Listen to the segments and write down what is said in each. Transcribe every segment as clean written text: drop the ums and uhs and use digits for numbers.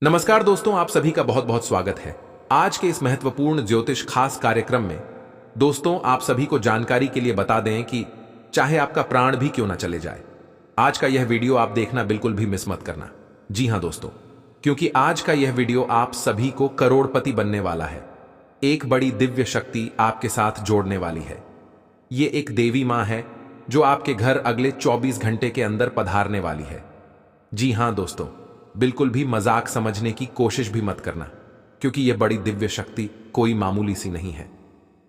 नमस्कार दोस्तों, आप सभी का बहुत बहुत स्वागत है आज के इस महत्वपूर्ण ज्योतिष खास कार्यक्रम में। दोस्तों, आप सभी को जानकारी के लिए बता दें कि चाहे आपका प्राण भी क्यों ना चले जाए, आज का यह वीडियो आप देखना बिल्कुल भी मिस मत करना। जी हां दोस्तों, क्योंकि आज का यह वीडियो आप सभी को करोड़पति बनने वाला है। एक बड़ी दिव्य शक्ति आपके साथ जोड़ने वाली है। ये एक देवी मां है जो आपके घर अगले 24 घंटे के अंदर पधारने वाली है। जी हां दोस्तों, बिल्कुल भी मजाक समझने की कोशिश भी मत करना, क्योंकि यह बड़ी दिव्य शक्ति कोई मामूली सी नहीं है।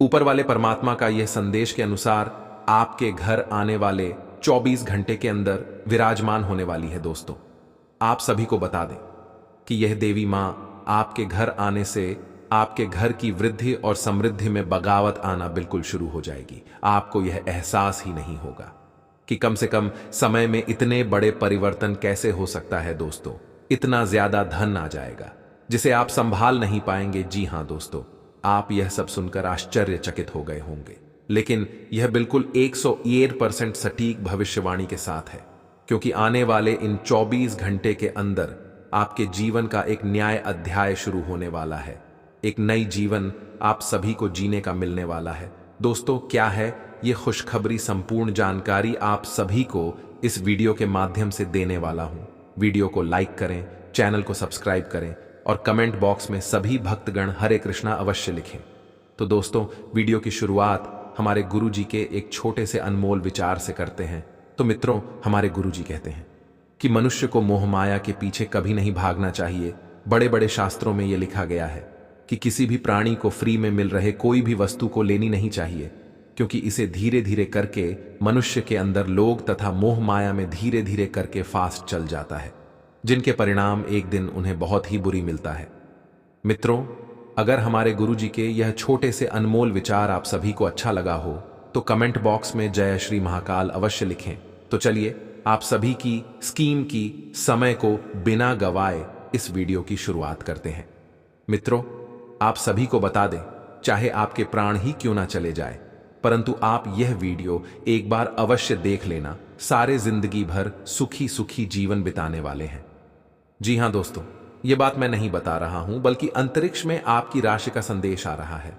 ऊपर वाले परमात्मा का यह संदेश के अनुसार आपके घर आने वाले 24 घंटे के अंदर विराजमान होने वाली है। दोस्तों, आप सभी को बता दें कि यह देवी मां आपके घर आने से आपके घर की वृद्धि और समृद्धि में बगावत आना बिल्कुल शुरू हो जाएगी। आपको यह एहसास ही नहीं होगा कि कम से कम समय में इतने बड़े परिवर्तन कैसे हो सकता है। दोस्तों, इतना ज्यादा धन आ जाएगा जिसे आप संभाल नहीं पाएंगे। जी हां दोस्तों, आप यह सब सुनकर आश्चर्यचकित हो गए होंगे, लेकिन यह बिल्कुल 101% सटीक भविष्यवाणी के साथ है, क्योंकि आने वाले इन 24 घंटे के अंदर आपके जीवन का एक न्याय अध्याय शुरू होने वाला है। एक नई जीवन आप सभी को जीने का मिलने वाला है। दोस्तों, क्या है ये खुशखबरी? संपूर्ण जानकारी आप सभी को इस वीडियो के माध्यम से देने वाला हूं। वीडियो को लाइक करें, चैनल को सब्सक्राइब करें और कमेंट बॉक्स में सभी भक्तगण हरे कृष्णा अवश्य लिखें। तो दोस्तों, वीडियो की शुरुआत हमारे गुरुजी के एक छोटे से अनमोल विचार से करते हैं। तो मित्रों, हमारे गुरुजी कहते हैं कि मनुष्य को मोह माया के पीछे कभी नहीं भागना चाहिए। बड़े बड़े शास्त्रों में यह लिखा गया है कि किसी भी प्राणी को फ्री में मिल रहे कोई भी वस्तु को लेनी नहीं चाहिए, क्योंकि इसे धीरे धीरे करके मनुष्य के अंदर लोग तथा मोह माया में धीरे धीरे करके फास्ट चल जाता है, जिनके परिणाम एक दिन उन्हें बहुत ही बुरी मिलता है। मित्रों, अगर हमारे गुरुजी के यह छोटे से अनमोल विचार आप सभी को अच्छा लगा हो तो कमेंट बॉक्स में जय श्री महाकाल अवश्य लिखें। तो चलिए आप सभी की स्कीम की समय को बिना गवाए इस वीडियो की शुरुआत करते हैं। मित्रों, आप सभी को बता दें, चाहे आपके प्राण ही क्यों ना चले जाए, परंतु आप यह वीडियो एक बार अवश्य देख लेना। सारे जिंदगी भर सुखी सुखी जीवन बिताने वाले हैं। जी हां दोस्तों, यह बात मैं नहीं बता रहा हूं, बल्कि अंतरिक्ष में आपकी राशि का संदेश आ रहा है।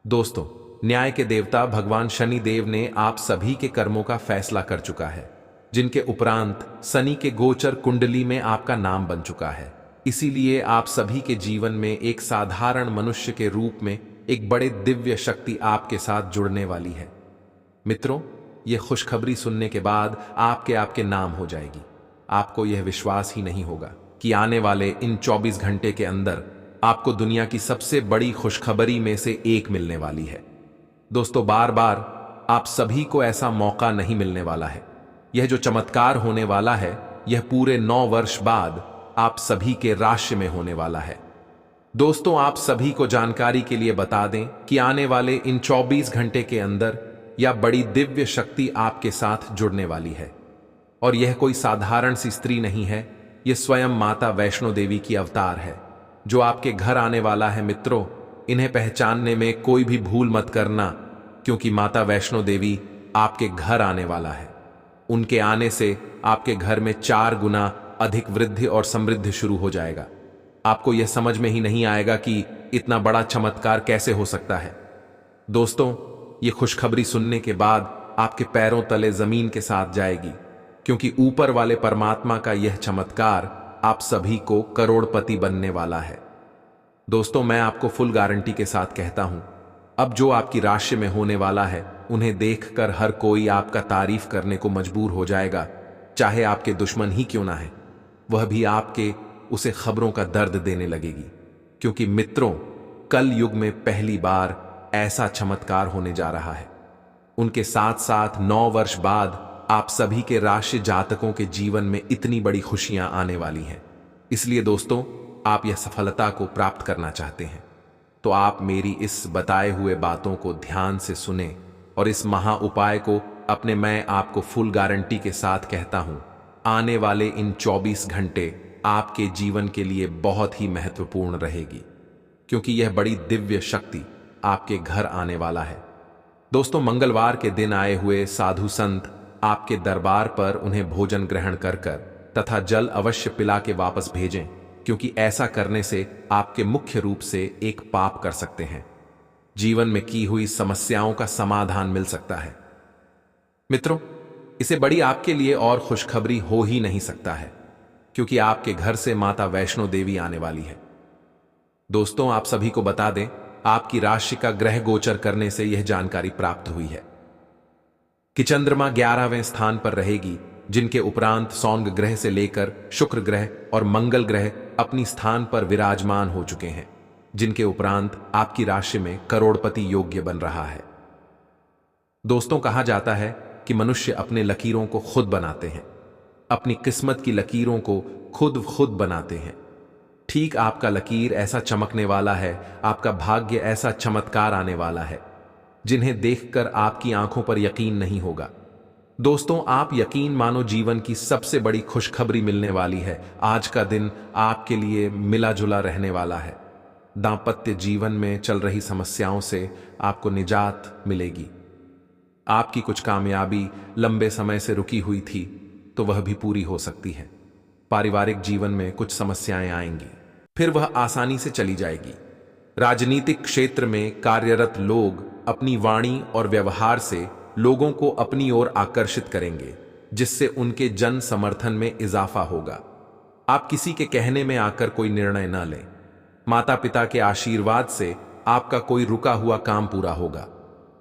दोस्तों, न्याय के देवता भगवान शनि देव ने आप सभी के कर्मों का फैसला कर चुका है, जिनके उपरांत शनि के गोचर कुंडली में आपका नाम बन चुका है। इसीलिए आप सभी के जीवन में एक साधारण मनुष्य के रूप में एक बड़े दिव्य शक्ति आपके साथ जुड़ने वाली है। मित्रों, यह खुशखबरी सुनने के बाद आपके नाम हो जाएगी। आपको यह विश्वास ही नहीं होगा कि आने वाले इन 24 घंटे के अंदर आपको दुनिया की सबसे बड़ी खुशखबरी में से एक मिलने वाली है। दोस्तों, बार बार आप सभी को ऐसा मौका नहीं मिलने वाला है। यह जो चमत्कार होने वाला है, यह पूरे 9 वर्ष बाद आप सभी के राशि में होने वाला है। दोस्तों, आप सभी को जानकारी के लिए बता दें कि आने वाले इन 24 घंटे के अंदर यह बड़ी दिव्य शक्ति आपके साथ जुड़ने वाली है। और यह कोई साधारण सी स्त्री नहीं है, यह स्वयं माता वैष्णो देवी की अवतार है, जो आपके घर आने वाला है। मित्रों, इन्हें पहचानने में कोई भी भूल मत करना, क्योंकि माता वैष्णो देवी आपके घर आने वाला है। उनके आने से आपके घर में 4 गुना अधिक वृद्धि और समृद्धि शुरू हो जाएगा। आपको यह समझ में ही नहीं आएगा कि इतना बड़ा चमत्कार कैसे हो सकता है। दोस्तों, यह खुशखबरी सुनने के बाद आपके पैरों तले जमीन के साथ जाएगी, क्योंकि ऊपर वाले परमात्मा का यह चमत्कार आप सभी को करोड़पति बनने वाला है। दोस्तों, मैं आपको फुल गारंटी के साथ कहता हूं, अब जो आपकी राशि में होने वाला है, उन्हें देखकर हर कोई आपका तारीफ करने को मजबूर हो जाएगा, चाहे आपके दुश्मन ही क्यों ना है। वह भी आपके उसे खबरों का दर्द देने लगेगी, क्योंकि मित्रों, कल युग में पहली बार ऐसा चमत्कार होने जा रहा है। उनके साथ साथ 9 वर्ष बाद आप सभी के राशि जातकों के जीवन में इतनी बड़ी खुशियां आने वाली हैं। इसलिए दोस्तों, आप यह सफलता को प्राप्त करना चाहते हैं, तो आप मेरी इस बताए हुए बातों को ध्यान से सुने और इस महा उपाय को अपने, मैं आपको फुल गारंटी के साथ कहता हूं, आने वाले इन 24 घंटे आपके जीवन के लिए बहुत ही महत्वपूर्ण रहेगी, क्योंकि यह बड़ी दिव्य शक्ति आपके घर आने वाला है। दोस्तों, मंगलवार के दिन आए हुए साधु संत आपके दरबार पर उन्हें भोजन ग्रहण कर तथा जल अवश्य पिला के वापस भेजें, क्योंकि ऐसा करने से आपके मुख्य रूप से एक पाप कर सकते हैं। जीवन में की हुई समस्याओं का समाधान मिल सकता है। मित्रों, इसे बड़ी आपके लिए और खुशखबरी हो ही नहीं सकता है, क्योंकि आपके घर से माता वैष्णो देवी आने वाली है। दोस्तों, आप सभी को बता दें, आपकी राशि का ग्रह गोचर करने से यह जानकारी प्राप्त हुई है कि चंद्रमा 11वें स्थान पर रहेगी, जिनके उपरांत सौंग ग्रह से लेकर शुक्र ग्रह और मंगल ग्रह अपनी स्थान पर विराजमान हो चुके हैं, जिनके उपरांत आपकी राशि में करोड़पति योग्य बन रहा है। दोस्तों, कहा जाता है कि मनुष्य अपने लकीरों को खुद बनाते हैं, अपनी किस्मत की लकीरों को खुद बनाते हैं। ठीक आपका लकीर ऐसा चमकने वाला है, आपका भाग्य ऐसा चमत्कार आने वाला है, जिन्हें देखकर आपकी आंखों पर यकीन नहीं होगा। दोस्तों, आप यकीन मानो, जीवन की सबसे बड़ी खुशखबरी मिलने वाली है। आज का दिन आपके लिए मिला जुला रहने वाला है। दांपत्य जीवन में चल रही समस्याओं से आपको निजात मिलेगी। आपकी कुछ कामयाबी लंबे समय से रुकी हुई थी तो वह भी पूरी हो सकती है। पारिवारिक जीवन में कुछ समस्याएं आएंगी, फिर वह आसानी से चली जाएगी। राजनीतिक क्षेत्र में कार्यरत लोग अपनी वाणी और व्यवहार से लोगों को अपनी ओर आकर्षित करेंगे, जिससे उनके जन समर्थन में इजाफा होगा। आप किसी के कहने में आकर कोई निर्णय न लें। माता पिता के आशीर्वाद से आपका कोई रुका हुआ काम पूरा होगा।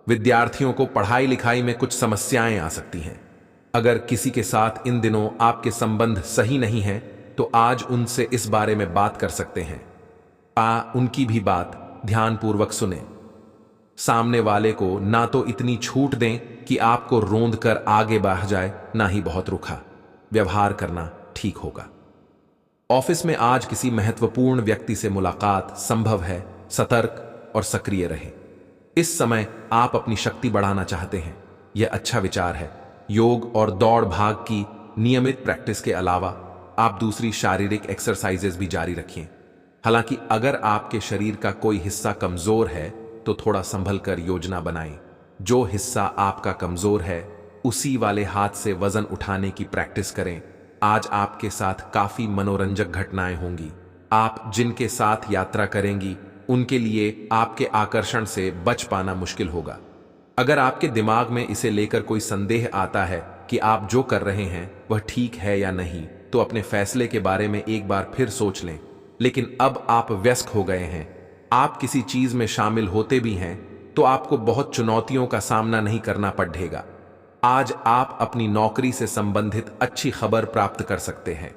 विद्यार्थियों को पढ़ाई लिखाई में कुछ समस्याएं आ सकती हैं। अगर किसी के साथ इन दिनों आपके संबंध सही नहीं हैं, तो आज उनसे इस बारे में बात कर सकते हैं। उनकी भी बात ध्यानपूर्वक सुने। सामने वाले को ना तो इतनी छूट दें कि आपको रोंद कर आगे बढ़ जाए, ना ही बहुत रुखा व्यवहार करना ठीक होगा। ऑफिस में आज किसी महत्वपूर्ण व्यक्ति से मुलाकात संभव है। सतर्क और सक्रिय रहें। इस समय आप अपनी शक्ति बढ़ाना चाहते हैं, यह अच्छा विचार है। योग और दौड़ भाग की नियमित प्रैक्टिस के अलावा आप दूसरी शारीरिक एक्सरसाइजेज भी जारी रखें। हालांकि अगर आपके शरीर का कोई हिस्सा कमजोर है तो थोड़ा संभल कर योजना बनाएं। जो हिस्सा आपका कमजोर है उसी वाले हाथ से वजन उठाने की प्रैक्टिस करें। आज आपके साथ काफी मनोरंजक घटनाएं होंगी। आप जिनके साथ यात्रा करेंगी उनके लिए आपके आकर्षण से बच पाना मुश्किल होगा। अगर आपके दिमाग में इसे लेकर कोई संदेह आता है कि आप जो कर रहे हैं वह ठीक है या नहीं, तो अपने फैसले के बारे में एक बार फिर सोच लें। लेकिन अब आप व्यस्त हो गए हैं, आप किसी चीज में शामिल होते भी हैं तो आपको बहुत चुनौतियों का सामना नहीं करना पड़ेगा। आज आप अपनी नौकरी से संबंधित अच्छी खबर प्राप्त कर सकते हैं।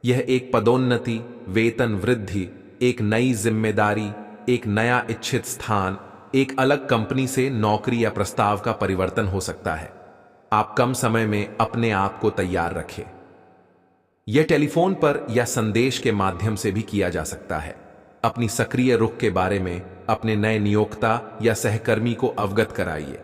यह एक पदोन्नति, वेतन वृद्धि, एक नई जिम्मेदारी, एक नया इच्छित स्थान, एक अलग कंपनी से नौकरी या प्रस्ताव का परिवर्तन हो सकता है। आप कम समय में अपने आप को तैयार रखें। यह टेलीफोन पर या संदेश के माध्यम से भी किया जा सकता है। अपनी सक्रिय रुख के बारे में अपने नए नियोक्ता या सहकर्मी को अवगत कराइए।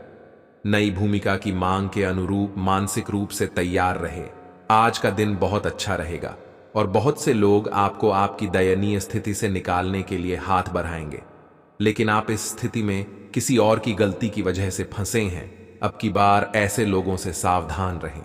नई भूमिका की मांग के अनुरूप मानसिक रूप से तैयार रहे। आज का दिन बहुत अच्छा रहेगा और बहुत से लोग आपको आपकी दयनीय स्थिति से निकालने के लिए हाथ बढ़ाएंगे, लेकिन आप इस स्थिति में किसी और की गलती की वजह से फंसे हैं। अब की बार ऐसे लोगों से सावधान रहें।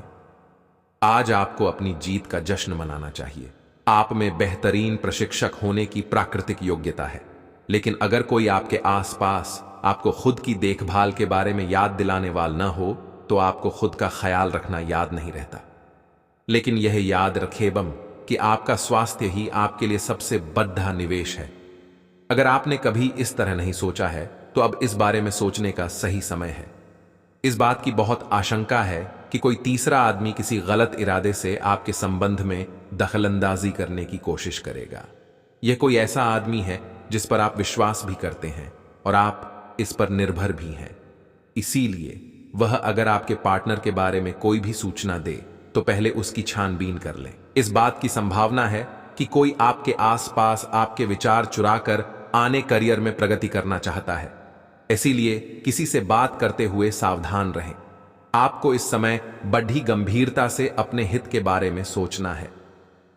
आज आपको अपनी जीत का जश्न मनाना चाहिए। आप में बेहतरीन प्रशिक्षक होने की प्राकृतिक योग्यता है, लेकिन अगर कोई आपके आसपास आपको खुद की देखभाल के बारे में याद दिलाने वाला न हो तो आपको खुद का ख्याल रखना याद नहीं रहता। लेकिन यह याद रखें कि आपका स्वास्थ्य ही आपके लिए सबसे बड़ा निवेश है। अगर आपने कभी इस तरह नहीं सोचा है तो अब इस बारे में सोचने का सही समय है। इस बात की बहुत आशंका है कि कोई तीसरा आदमी किसी गलत इरादे से आपके संबंध में दखलंदाजी करने की कोशिश करेगा। यह कोई ऐसा आदमी है जिस पर आप विश्वास भी करते हैं और आप इस पर निर्भर भी हैं। इसीलिए वह अगर आपके पार्टनर के बारे में कोई भी सूचना दे तो पहले उसकी छानबीन कर लें। इस बात की संभावना है कि कोई आपके आसपास आपके विचार चुराकर आने करियर में प्रगति करना चाहता है। इसीलिए किसी से बात करते हुए सावधान रहें। आपको इस समय बड़ी गंभीरता से अपने हित के बारे में सोचना है।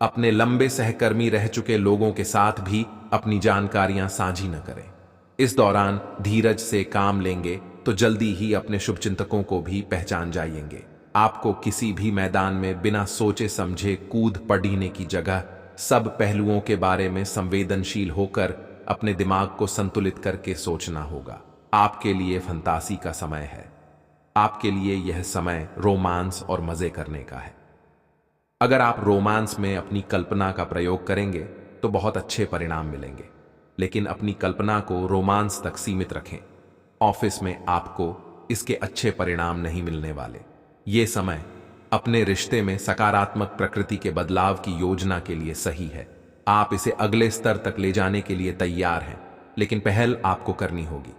अपने लंबे सहकर्मी रह चुके लोगों के साथ भी अपनी जानकारियां साझी न करें। इस दौरान धीरज से काम लेंगे तो जल्दी ही अपने शुभचिंतकों को भी पहचान जाएंगे। आपको किसी भी मैदान में बिना सोचे समझे कूद पड़ने की जगह सब पहलुओं के बारे में संवेदनशील होकर अपने दिमाग को संतुलित करके सोचना होगा। आपके लिए फंतासी का समय है। आपके लिए यह समय रोमांस और मजे करने का है। अगर आप रोमांस में अपनी कल्पना का प्रयोग करेंगे तो बहुत अच्छे परिणाम मिलेंगे, लेकिन अपनी कल्पना को रोमांस तक सीमित रखें। ऑफिस में आपको इसके अच्छे परिणाम नहीं मिलने वाले। ये समय अपने रिश्ते में सकारात्मक प्रकृति के बदलाव की योजना के लिए सही है। आप इसे अगले स्तर तक ले जाने के लिए तैयार हैं, लेकिन पहल आपको करनी होगी।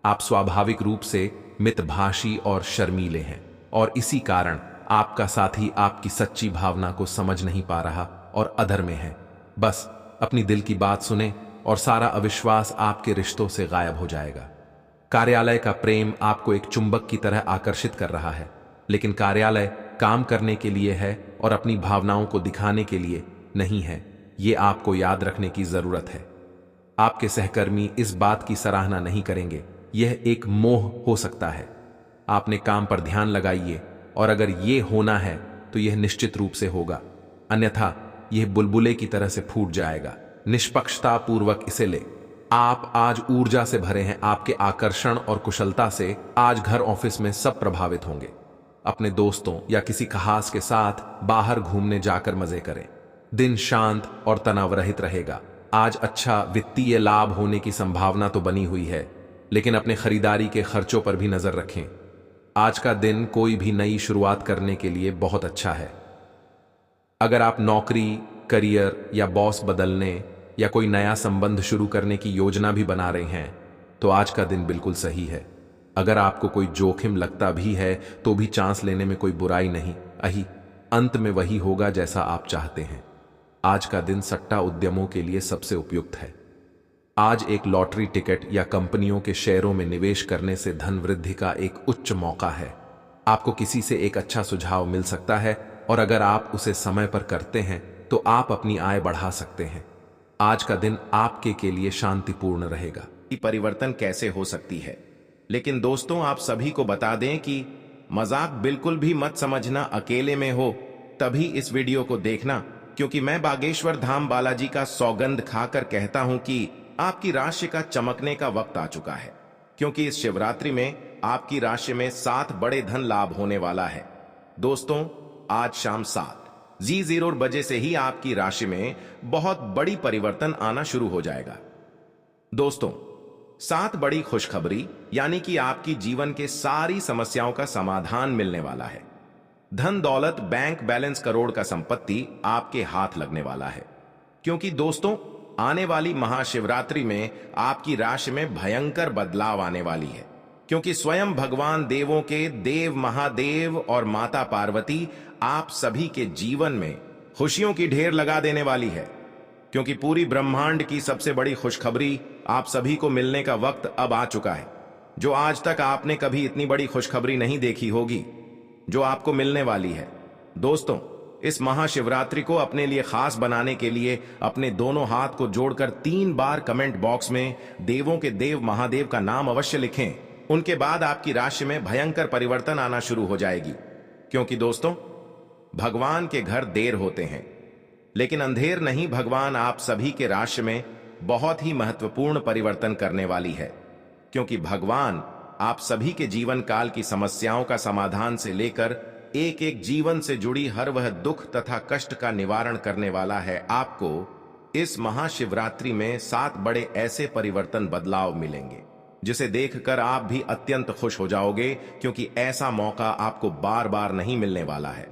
आप स्वाभाविक रूप से मितभाषी और शर्मीले हैं और इसी कारण आपका साथी आपकी सच्ची भावना को समझ नहीं पा रहा और अधर में है। बस अपनी दिल की बात सुने और सारा अविश्वास आपके रिश्तों से गायब हो जाएगा। कार्यालय का प्रेम आपको एक चुंबक की तरह आकर्षित कर रहा है, लेकिन कार्यालय काम करने के लिए है और अपनी भावनाओं को दिखाने के लिए नहीं है। ये आपको याद रखने की जरूरत है। आपके सहकर्मी इस बात की सराहना नहीं करेंगे। यह एक मोह हो सकता है। आपने काम पर ध्यान लगाइए और अगर ये होना है तो यह निश्चित रूप से होगा, अन्यथा यह बुलबुले की तरह से फूट जाएगा। निष्पक्षता पूर्वक इसे ले। आप आज ऊर्जा से भरे हैं। आपके आकर्षण और कुशलता से आज घर ऑफिस में सब प्रभावित होंगे। अपने दोस्तों या किसी खास के साथ बाहर घूमने जाकर मजे करें। दिन शांत और तनाव रहित रहेगा। आज अच्छा वित्तीय लाभ होने की संभावना तो बनी हुई है, लेकिन अपने खरीदारी के खर्चों पर भी नजर रखें। आज का दिन कोई भी नई शुरुआत करने के लिए बहुत अच्छा है। अगर आप नौकरी, करियर या बॉस बदलने या कोई नया संबंध शुरू करने की योजना भी बना रहे हैं तो आज का दिन बिल्कुल सही है। अगर आपको कोई जोखिम लगता भी है तो भी चांस लेने में कोई बुराई नहीं। अंत में वही होगा जैसा आप चाहते हैं। आज का दिन सट्टा उद्यमों के लिए सबसे उपयुक्त है। आज एक लॉटरी टिकट या कंपनियों के शेयरों में निवेश करने से धन वृद्धि का एक उच्च मौका है। आपको किसी से एक अच्छा सुझाव मिल सकता है और अगर आप उसे समय पर करते हैं तो आप अपनी आय बढ़ा सकते हैं। आज का दिन आपके के लिए शांतिपूर्ण रहेगा। परिवर्तन कैसे हो सकती है, लेकिन दोस्तों आप सभी को बता दें कि मजाक बिल्कुल भी मत समझना। अकेले में हो तभी इस वीडियो को देखना, क्योंकि मैं बागेश्वर धाम बालाजी का सौगंध खाकर कहता हूं कि आपकी राशि का चमकने का वक्त आ चुका है। क्योंकि इस शिवरात्रि में आपकी राशि में 7 बड़े धन लाभ होने वाला है। दोस्तों आज शाम 7:00 बजे से ही आपकी राशि में बहुत बड़ी परिवर्तन आना शुरू हो जाएगा। दोस्तों 7 बड़ी खुशखबरी, यानी कि आपकी जीवन के सारी समस्याओं का समाधान मिलने वाला है। धन दौलत, बैंक बैलेंस, करोड़ का संपत्ति आपके हाथ लगने वाला है। क्योंकि दोस्तों आने वाली महाशिवरात्रि में आपकी राशि में भयंकर बदलाव आने वाली है। क्योंकि स्वयं भगवान देवों के देव महादेव और माता पार्वती आप सभी के जीवन में खुशियों की ढेर लगा देने वाली है। क्योंकि पूरी ब्रह्मांड की सबसे बड़ी खुशखबरी आप सभी को मिलने का वक्त अब आ चुका है। जो आज तक आपने कभी इतनी बड़ी खुशखबरी नहीं देखी होगी, जो आपको मिलने वाली है। दोस्तों इस महाशिवरात्रि को अपने लिए खास बनाने के लिए अपने दोनों हाथ को जोड़कर 3 बार कमेंट बॉक्स में देवों के देव महादेव का नाम अवश्य लिखें। उनके बाद आपकी राशि में भयंकर परिवर्तन आना शुरू हो जाएगी। क्योंकि दोस्तों भगवान के घर देर होते हैं, लेकिन अंधेर नहीं। भगवान आप सभी के राशि में बहुत ही महत्वपूर्ण परिवर्तन करने वाली है। क्योंकि भगवान आप सभी के जीवन काल की समस्याओं का समाधान से लेकर एक एक जीवन से जुड़ी हर वह दुख तथा कष्ट का निवारण करने वाला है। आपको इस महाशिवरात्रि में 7 बड़े ऐसे परिवर्तन बदलाव मिलेंगे जिसे देखकर आप भी अत्यंत खुश हो जाओगे, क्योंकि ऐसा मौका आपको बार बार नहीं मिलने वाला है।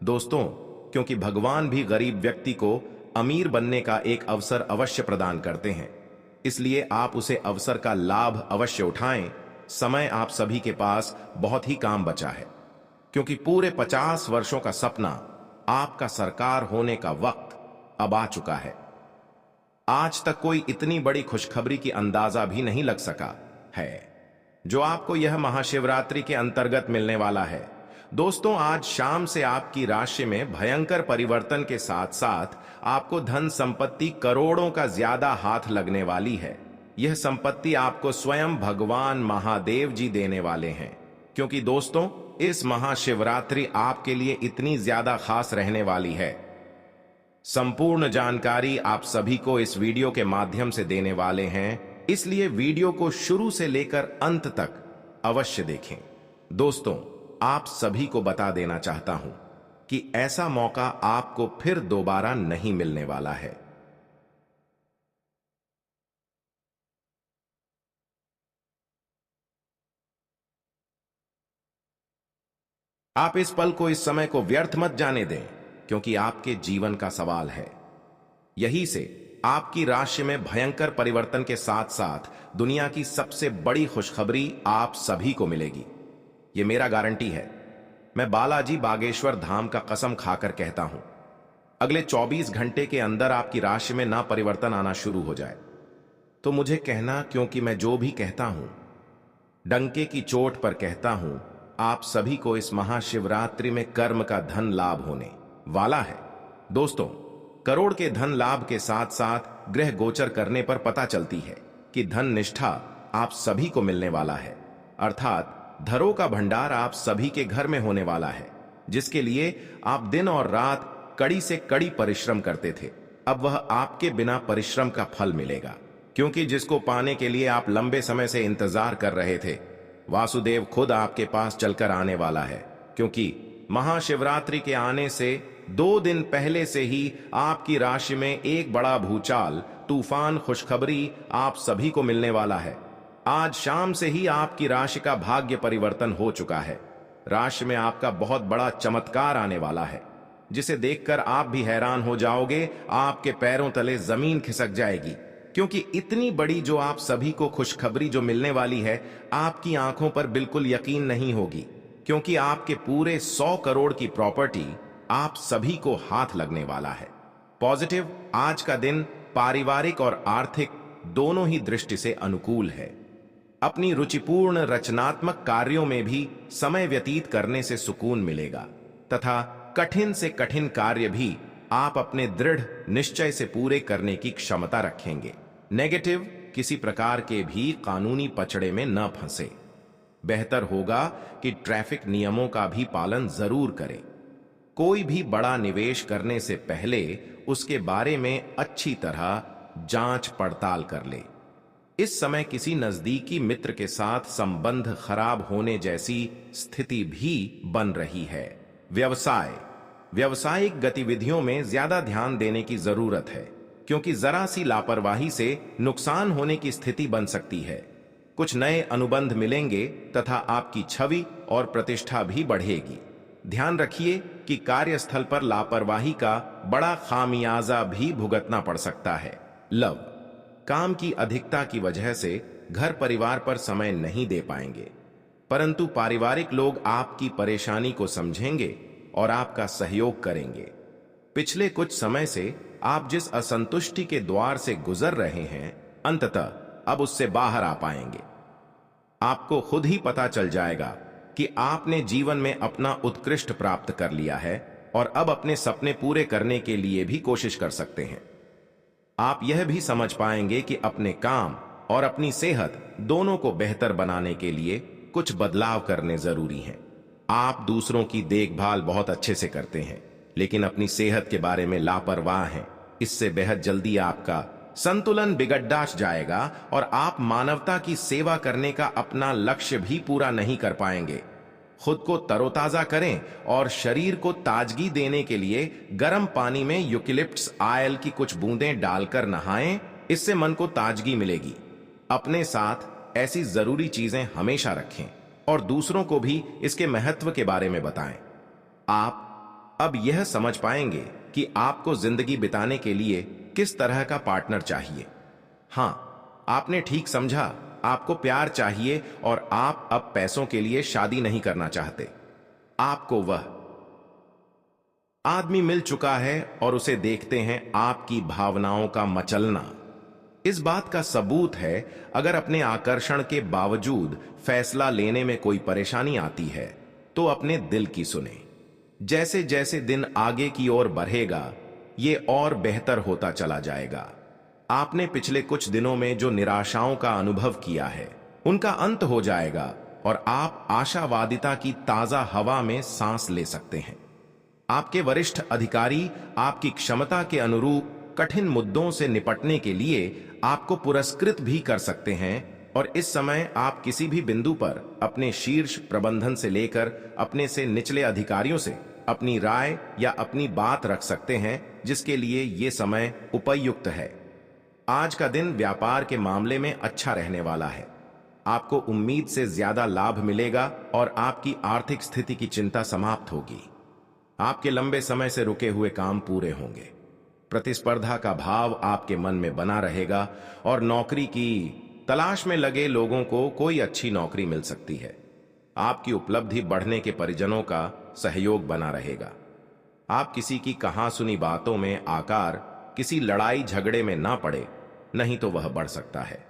दोस्तों क्योंकि भगवान भी गरीब व्यक्ति को अमीर बनने का एक अवसर अवश्य प्रदान करते हैं, इसलिए आप उसे अवसर का लाभ अवश्य उठाएं। समय आप सभी के पास बहुत ही काम बचा है। क्योंकि पूरे 50 वर्षों का सपना आपका सरकार होने का वक्त अब आ चुका है। आज तक कोई इतनी बड़ी खुशखबरी की अंदाजा भी नहीं लग सका है जो आपको यह महाशिवरात्रि के अंतर्गत मिलने वाला है। दोस्तों आज शाम से आपकी राशि में भयंकर परिवर्तन के साथ साथ आपको धन संपत्ति करोड़ों का ज्यादा हाथ लगने वाली है। यह संपत्ति आपको स्वयं भगवान महादेव जी देने वाले हैं। क्योंकि दोस्तों इस महाशिवरात्रि आपके लिए इतनी ज्यादा खास रहने वाली है। संपूर्ण जानकारी आप सभी को इस वीडियो के माध्यम से देने वाले हैं, इसलिए वीडियो को शुरू से लेकर अंत तक अवश्य देखें। दोस्तों, आप सभी को बता देना चाहता हूं कि ऐसा मौका आपको फिर दोबारा नहीं मिलने वाला है। आप इस पल को, इस समय को व्यर्थ मत जाने दें, क्योंकि आपके जीवन का सवाल है। यही से आपकी राशि में भयंकर परिवर्तन के साथ साथ दुनिया की सबसे बड़ी खुशखबरी आप सभी को मिलेगी। यह मेरा गारंटी है। मैं बालाजी बागेश्वर धाम का कसम खाकर कहता हूं, अगले 24 घंटे के अंदर आपकी राशि में ना परिवर्तन आना शुरू हो जाए तो मुझे कहना, क्योंकि मैं जो भी कहता हूं डंके की चोट पर कहता हूं। आप सभी को इस महाशिवरात्रि में कर्म का धन लाभ होने वाला है। दोस्तों, करोड़ के धन लाभ के साथ साथ ग्रह गोचर करने पर पता चलती है कि धन निष्ठा आप सभी को मिलने वाला है, अर्थात धरों का भंडार आप सभी के घर में होने वाला है, जिसके लिए आप दिन और रात कड़ी से कड़ी परिश्रम करते थे। अब वह आपके बिना परिश्रम का फल मिलेगा, क्योंकि जिसको पाने के लिए आप लंबे समय से इंतजार कर रहे थे, वासुदेव खुद आपके पास चलकर आने वाला है। क्योंकि महाशिवरात्रि के आने से 2 दिन पहले से ही आपकी राशि में एक बड़ा भूचाल, तूफान, खुशखबरी आप सभी को मिलने वाला है। आज शाम से ही आपकी राशि का भाग्य परिवर्तन हो चुका है। राशि में आपका बहुत बड़ा चमत्कार आने वाला है, जिसे देखकर आप भी हैरान हो जाओगे। आपके पैरों तले जमीन खिसक जाएगी, क्योंकि इतनी बड़ी जो आप सभी को खुशखबरी जो मिलने वाली है, आपकी आंखों पर बिल्कुल यकीन नहीं होगी, क्योंकि आपके पूरे 100 करोड़ की प्रॉपर्टी आप सभी को हाथ लगने वाला है। पॉजिटिव, आज का दिन पारिवारिक और आर्थिक दोनों ही दृष्टि से अनुकूल है। अपनी रुचिपूर्ण रचनात्मक कार्यों में भी समय व्यतीत करने से सुकून मिलेगा तथा कठिन से कठिन कार्य भी आप अपने दृढ़ निश्चय से पूरे करने की क्षमता रखेंगे। नेगेटिव, किसी प्रकार के भी कानूनी पचड़े में न फंसे। बेहतर होगा कि ट्रैफिक नियमों का भी पालन जरूर करें। कोई भी बड़ा निवेश करने से पहले उसके बारे में अच्छी तरह जांच पड़ताल कर ले। इस समय किसी नजदीकी मित्र के साथ संबंध खराब होने जैसी स्थिति भी बन रही है। व्यवसाय, व्यावसायिक गतिविधियों में ज्यादा ध्यान देने की जरूरत है, क्योंकि जरा सी लापरवाही से नुकसान होने की स्थिति बन सकती है। कुछ नए अनुबंध मिलेंगे तथा आपकी छवि और प्रतिष्ठा भी बढ़ेगी। ध्यान रखिए कि कार्यस्थल पर लापरवाही का बड़ा खामियाजा भी भुगतना पड़ सकता है। लव, काम की अधिकता की वजह से घर परिवार पर समय नहीं दे पाएंगे, परंतु पारिवारिक लोग आपकी परेशानी को समझेंगे और आपका सहयोग करेंगे। पिछले कुछ समय से आप जिस असंतुष्टि के द्वार से गुजर रहे हैं, अंततः अब उससे बाहर आ पाएंगे। आपको खुद ही पता चल जाएगा कि आपने जीवन में अपना उत्कृष्ट प्राप्त कर लिया है और अब अपने सपने पूरे करने के लिए भी कोशिश कर सकते हैं। आप यह भी समझ पाएंगे कि अपने काम और अपनी सेहत दोनों को बेहतर बनाने के लिए कुछ बदलाव करने जरूरी हैं। आप दूसरों की देखभाल बहुत अच्छे से करते हैं, लेकिन अपनी सेहत के बारे में लापरवाह हैं। इससे बेहद जल्दी आपका संतुलन बिगड़ जाएगा और आप मानवता की सेवा करने का अपना लक्ष्य भी पूरा नहीं कर पाएंगे। खुद को तरोताजा करें और शरीर को ताजगी देने के लिए गर्म पानी में यूकेलिप्टस ऑयल की कुछ बूंदें डालकर नहाएं। इससे मन को ताजगी मिलेगी। अपने साथ ऐसी जरूरी चीजें हमेशा रखें और दूसरों को भी इसके महत्व के बारे में बताएं। आप अब यह समझ पाएंगे कि आपको जिंदगी बिताने के लिए किस तरह का पार्टनर चाहिए। हां, आपने ठीक समझा, आपको प्यार चाहिए और आप अब पैसों के लिए शादी नहीं करना चाहते। आपको वह आदमी मिल चुका है और उसे देखते हैं आपकी भावनाओं का मचलना। इस बात का सबूत है, अगर अपने आकर्षण के बावजूद फैसला लेने में कोई परेशानी आती है तो अपने दिल की सुने। जैसे जैसे दिन आगे की ओर बढ़ेगा ये और बेहतर होता चला जाएगा। आपने पिछले कुछ दिनों में जो निराशाओं का अनुभव किया है उनका अंत हो जाएगा और आप आशावादिता की ताजा हवा में सांस ले सकते हैं। आपके वरिष्ठ अधिकारी आपकी क्षमता के अनुरूप कठिन मुद्दों से निपटने के लिए आपको पुरस्कृत भी कर सकते हैं और इस समय आप किसी भी बिंदु पर अपने शीर्ष प्रबंधन से लेकर अपने से निचले अधिकारियों से अपनी राय या अपनी बात रख सकते हैं, जिसके लिए ये समय उपयुक्त है। आज का दिन व्यापार के मामले में अच्छा रहने वाला है। आपको उम्मीद से ज्यादा लाभ मिलेगा और आपकी आर्थिक स्थिति की चिंता समाप्त होगी। आपके लंबे समय से रुके हुए काम पूरे होंगे। प्रतिस्पर्धा का भाव आपके मन में बना रहेगा और नौकरी की तलाश में लगे लोगों को कोई अच्छी नौकरी मिल सकती है। आपकी उपलब्धि बढ़ने के परिजनों का सहयोग बना रहेगा। आप किसी की कहा सुनी बातों में आकर किसी लड़ाई झगड़े में ना पड़े, नहीं तो वह बढ़ सकता है।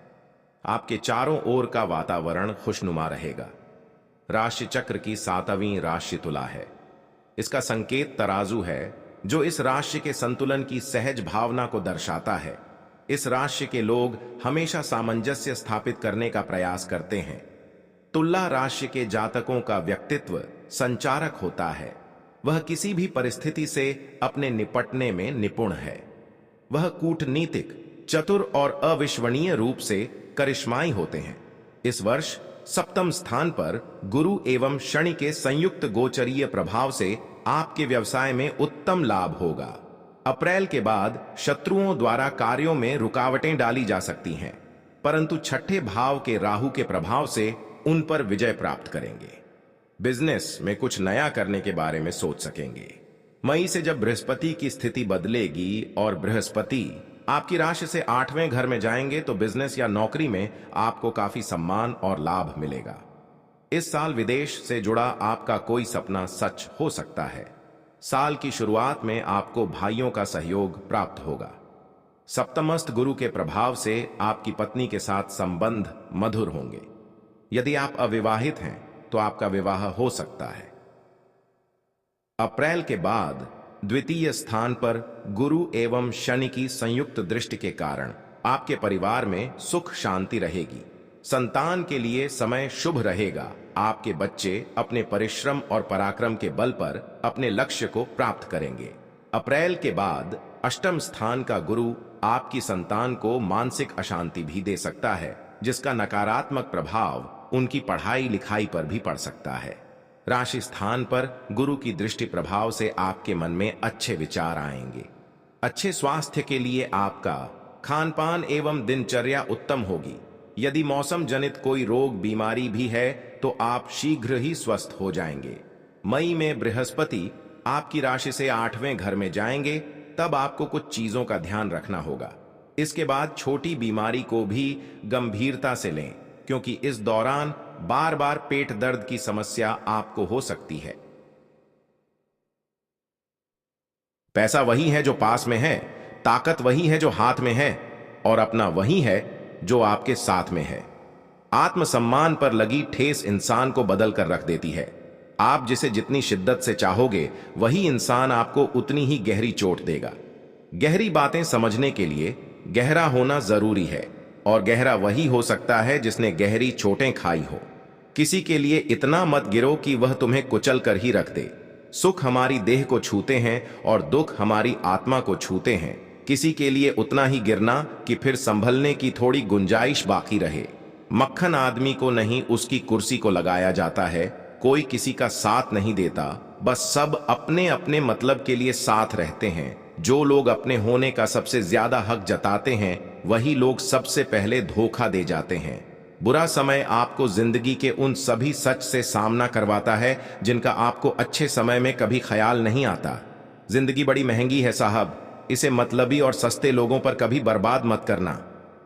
आपके चारों ओर का वातावरण खुशनुमा रहेगा। राशि चक्र की 7वीं राशि तुला है। इसका संकेत तराजू है, जो इस राशि के संतुलन की सहज भावना को दर्शाता है। इस राशि के लोग हमेशा सामंजस्य स्थापित करने का प्रयास करते हैं। तुला राशि के जातकों का व्यक्तित्व संचारक होता है। वह किसी भी परिस्थिति से अपने निपटने में निपुण है। वह कूटनीतिक, चतुर और अविश्वसनीय रूप से करिश्माई होते हैं। इस वर्ष 7वें स्थान पर गुरु एवं शनि के संयुक्त गोचरीय प्रभाव से आपके व्यवसाय में उत्तम लाभ होगा। अप्रैल के बाद शत्रुओं द्वारा कार्यों में रुकावटें डाली जा सकती हैं, परंतु छठे भाव के राहु के प्रभाव से उन पर विजय प्राप्त करेंगे। बिजनेस में कुछ नया करने के बारे में सोच सकेंगे। मई से जब बृहस्पति की स्थिति बदलेगी और बृहस्पति आपकी राशि से 8वें घर में जाएंगे, तो बिजनेस या नौकरी में आपको काफी सम्मान और लाभ मिलेगा। इस साल विदेश से जुड़ा आपका कोई सपना सच हो सकता है। साल की शुरुआत में आपको भाइयों का सहयोग प्राप्त होगा। सप्तमस्थ गुरु के प्रभाव से आपकी पत्नी के साथ संबंध मधुर होंगे। यदि आप अविवाहित हैं तो आपका विवाह हो सकता है। अप्रैल के बाद द्वितीय स्थान पर गुरु एवं शनि की संयुक्त दृष्टि के कारण आपके परिवार में सुख शांति रहेगी। संतान के लिए समय शुभ रहेगा। आपके बच्चे अपने परिश्रम और पराक्रम के बल पर अपने लक्ष्य को प्राप्त करेंगे। अप्रैल के बाद 8वें स्थान का गुरु आपकी संतान को मानसिक अशांति भी दे सकता है, जिसका नकारात्मक प्रभाव उनकी पढ़ाई लिखाई पर भी पड़ सकता है। राशि स्थान पर गुरु की दृष्टि प्रभाव से आपके मन में अच्छे विचार आएंगे। अच्छे स्वास्थ्य के लिए आपका खान पान एवं दिनचर्या उत्तम होगी। यदि मौसम जनित कोई रोग बीमारी भी है तो आप शीघ्र ही स्वस्थ हो जाएंगे। मई में बृहस्पति आपकी राशि से 8वें घर में जाएंगे, तब आपको कुछ चीजों का ध्यान रखना होगा। इसके बाद छोटी बीमारी को भी गंभीरता से लें, क्योंकि इस दौरान बार बार पेट दर्द की समस्या आपको हो सकती है। पैसा वही है जो पास में है, ताकत वही है जो हाथ में है, और अपना वही है जो आपके साथ में है। आत्मसम्मान पर लगी ठेस इंसान को बदल कर रख देती है। आप जिसे जितनी शिद्दत से चाहोगे, वही इंसान आपको उतनी ही गहरी चोट देगा। गहरी बातें समझने के लिए गहरा होना जरूरी है, और गहरा वही हो सकता है जिसने गहरी चोटें खाई हो। किसी के लिए इतना मत गिरो कि वह तुम्हें कुचल कर ही रख दे। सुख हमारी देह को छूते हैं और दुख हमारी आत्मा को छूते हैं। किसी के लिए उतना ही गिरना कि फिर संभलने की थोड़ी गुंजाइश बाकी रहे। मक्खन आदमी को नहीं, उसकी कुर्सी को लगाया जाता है। कोई किसी का साथ नहीं देता, बस सब अपने अपने मतलब के लिए साथ रहते हैं। जो लोग अपने होने का सबसे ज्यादा हक जताते हैं, वही लोग सबसे पहले धोखा दे जाते हैं। बुरा समय आपको जिंदगी के उन सभी सच से सामना करवाता है जिनका आपको अच्छे समय में कभी ख्याल नहीं आता। जिंदगी बड़ी महंगी है साहब, इसे मतलबी और सस्ते लोगों पर कभी बर्बाद मत करना।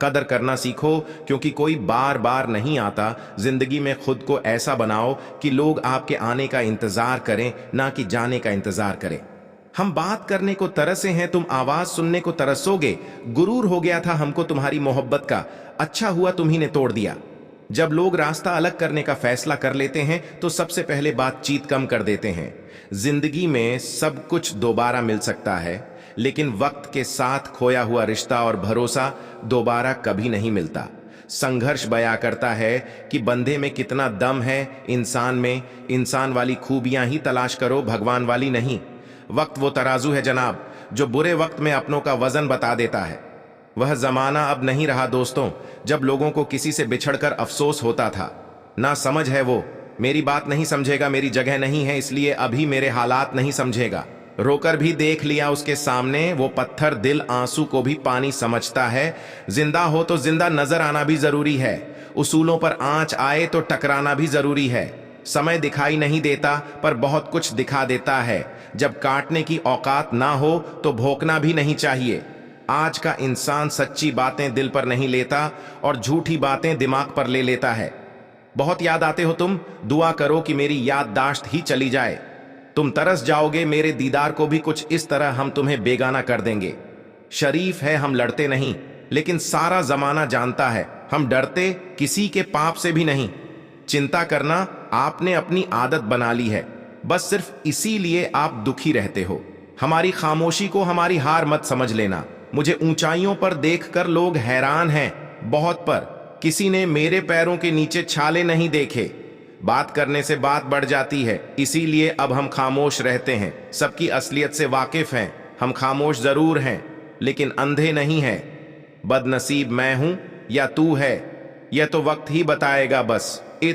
कदर करना सीखो, क्योंकि कोई बार बार नहीं आता। जिंदगी में खुद को ऐसा बनाओ कि लोग आपके आने का इंतजार करें, ना कि जाने का इंतजार करें। हम बात करने को तरसे हैं, तुम आवाज सुनने को तरसोगे। गुरूर हो गया था हमको तुम्हारी मोहब्बत का, अच्छा हुआ तुम्ही ने तोड़ दिया। जब लोग रास्ता अलग करने का फैसला कर लेते हैं तो सबसे पहले बातचीत कम कर देते हैं। जिंदगी में सब कुछ दोबारा मिल सकता है, लेकिन वक्त के साथ खोया हुआ रिश्ता और भरोसा दोबारा कभी नहीं मिलता। संघर्ष बयां करता है कि बंदे में कितना दम है, इंसान में। इंसान वाली खूबियां ही तलाश करो, भगवान वाली नहीं। वक्त वो तराजू है जनाब, जो बुरे वक्त में अपनों का वजन बता देता है। वह जमाना अब नहीं रहा दोस्तों, जब लोगों को किसी से बिछड़कर अफसोस होता था। ना समझ है वो, मेरी बात नहीं समझेगा, मेरी जगह नहीं है इसलिए अभी मेरे हालात नहीं समझेगा। रोकर भी देख लिया उसके सामने, वो पत्थर दिल आंसू को भी पानी समझता है। जिंदा हो तो जिंदा नजर आना भी जरूरी है, उसूलों पर आंच आए तो टकराना भी जरूरी है। समय दिखाई नहीं देता पर बहुत कुछ दिखा देता है। जब काटने की औकात ना हो तो भोंकना भी नहीं चाहिए। आज का इंसान सच्ची बातें दिल पर नहीं लेता और झूठी बातें दिमाग पर ले लेता है। बहुत याद आते हो तुम, दुआ करो कि मेरी याददाश्त ही चली जाए। तुम तरस जाओगे मेरे दीदार को भी, कुछ इस तरह हम तुम्हें बेगाना कर देंगे। शरीफ है हम लड़ते नहीं, लेकिन सारा जमाना जानता है हम डरते किसी के पाप से भी नहीं। चिंता करना आपने अपनी आदत बना ली है, बस सिर्फ इसीलिए आप दुखी रहते हो। हमारी खामोशी को हमारी हार मत समझ लेना। मुझे ऊंचाइयों पर देखकर लोग हैरान हैं, बहुत पर किसी ने मेरे पैरों के नीचे छाले नहीं देखे। बात करने से बात बढ़ जाती है, इसीलिए अब हम खामोश रहते हैं। सबकी असलियत से वाकिफ हैं, हम खामोश जरूर हैं लेकिन अंधे नहीं हैं। बदनसीब मैं हूं या तू है, यह तो वक्त ही बताएगा बस।